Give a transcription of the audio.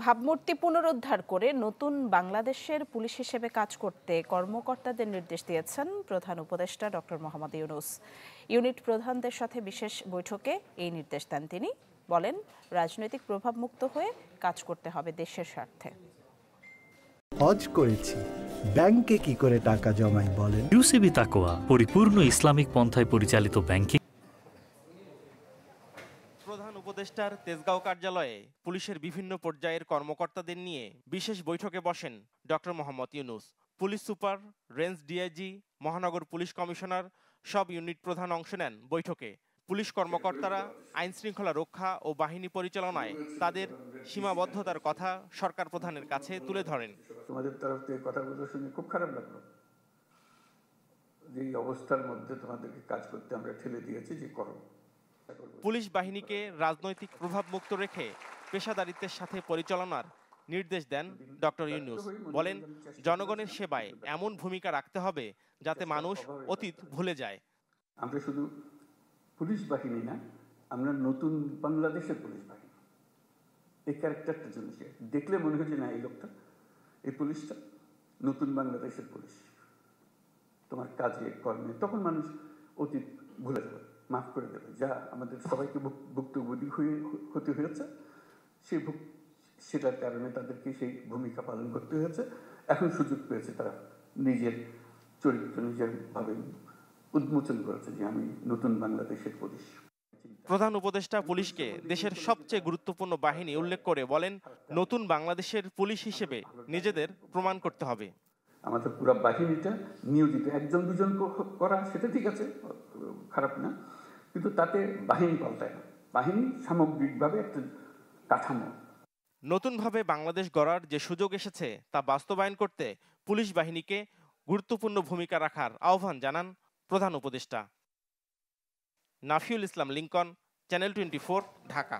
ভাবমূর্তি পুনরুদ্ধার করে নতুন বাংলাদেশের পুলিশ হিসেবে কাজ করতে কর্মকর্তাদের নির্দেশ দিয়েছেন প্রধান উপদেষ্টা ডক্টর মোহাম্মদ ইউনূস। ইউনিট প্রধানদের সাথে বিশেষ বৈঠকে এই নির্দেশ দেন তিনি। বলেন, রাজনৈতিক প্রভাবমুক্ত হয়ে কাজ করতে হবে দেশের স্বার্থে। হজ করেছি, ব্যাংকে কি করে টাকা জমাই বলেন? ইউসিবি তাকওয়া, পরিপূর্ণ ইসলামিক পন্থায় পরিচালিত ব্যাংকিং। প্রধান উপদেষ্টার তেজগাঁও কার্যালয়ে পুলিশের বিভিন্ন পর্যায়ের কর্মকর্তাদের নিয়ে বিশেষ বৈঠকে বসেন doctor Mohammad Yunus. Police super, range DIG, মহানগর পুলিশ কমিশনার সব ইউনিট প্রধান অংশ নেন বৈঠকে। পুলিশ কর্মকর্তারা আইন শৃঙ্খলা রক্ষা ও বাহিনী পরিচালনায় তাদের সীমাবদ্ধতার কথা সরকার প্রধানের কাছে তুলে ধরেন। তোমাদের তরফ থেকে কথাগুলো শুনে খুব খারাপ লাগলো, যে অবস্থার মধ্যে তোমাদেরকে কাজ করতে আমরা ঠেলে দিয়েছি, যে করো। পুলিশ বাহিনীকে রাজনৈতিক প্রভাব মুক্ত রেখে পেশাদারিত্বের সাথে পরিচালনার নির্দেশ দেন ডক্টর ইউনূস। বলেন, জনগণের সেবায় এমন ভূমিকা রাখতে হবে যাতে মানুষ অতীত ভুলে যায়। আমরা শুধু পুলিশ বাহিনী না, আমরা নতুন বাংলাদেশের পুলিশ বাহিনী। এই ক্যারেক্টারটার জন্য দেখলে মনে হচ্ছে না, এই লোকটা, এই পুলিশটা নতুন বাংলাদেশের পুলিশ। তোমার কাজে কর্মে তখন মানুষ অতীত ভুলে যাবে, মাফ করে দেবে, যা আমাদের সবাইকে ভুক্তভোগী হতে হয়েছে, সেটার কারণে তাদেরকে সেই ভূমিকা পালন করতে হয়েছে। এখন সুযোগ পেয়েছে, তারা নিজের চরিত্র নিজের ভাবে উন্মোচন করেছে যে আমি নতুন বাংলাদেশের পুলিশ। প্রধান উপদেষ্টা পুলিশকে দেশের সবচেয়ে গুরুত্বপূর্ণ বাহিনী উল্লেখ করে বলেন, নতুন বাংলাদেশের পুলিশ হিসেবে নিজেদের প্রমাণ করতে হবে। আমাদের পুরো বাহিনীটা নিয়োজিত, একজন দুজন করা সেটা ঠিক আছে, খারাপ না, কিন্তু তাতে বাহিনী পাল্টায় না। বাহিনী সামগ্রিকভাবে একটা কাঠামো। নতুনভাবে বাংলাদেশ গড়ার যে সুযোগ এসেছে তা বাস্তবায়ন করতে পুলিশ বাহিনীকে গুরুত্বপূর্ণ ভূমিকা রাখার আহ্বান জানান প্রধান উপদেষ্টা। নাফিউল ইসলাম লিংকন, চ্যানেল 24, ঢাকা।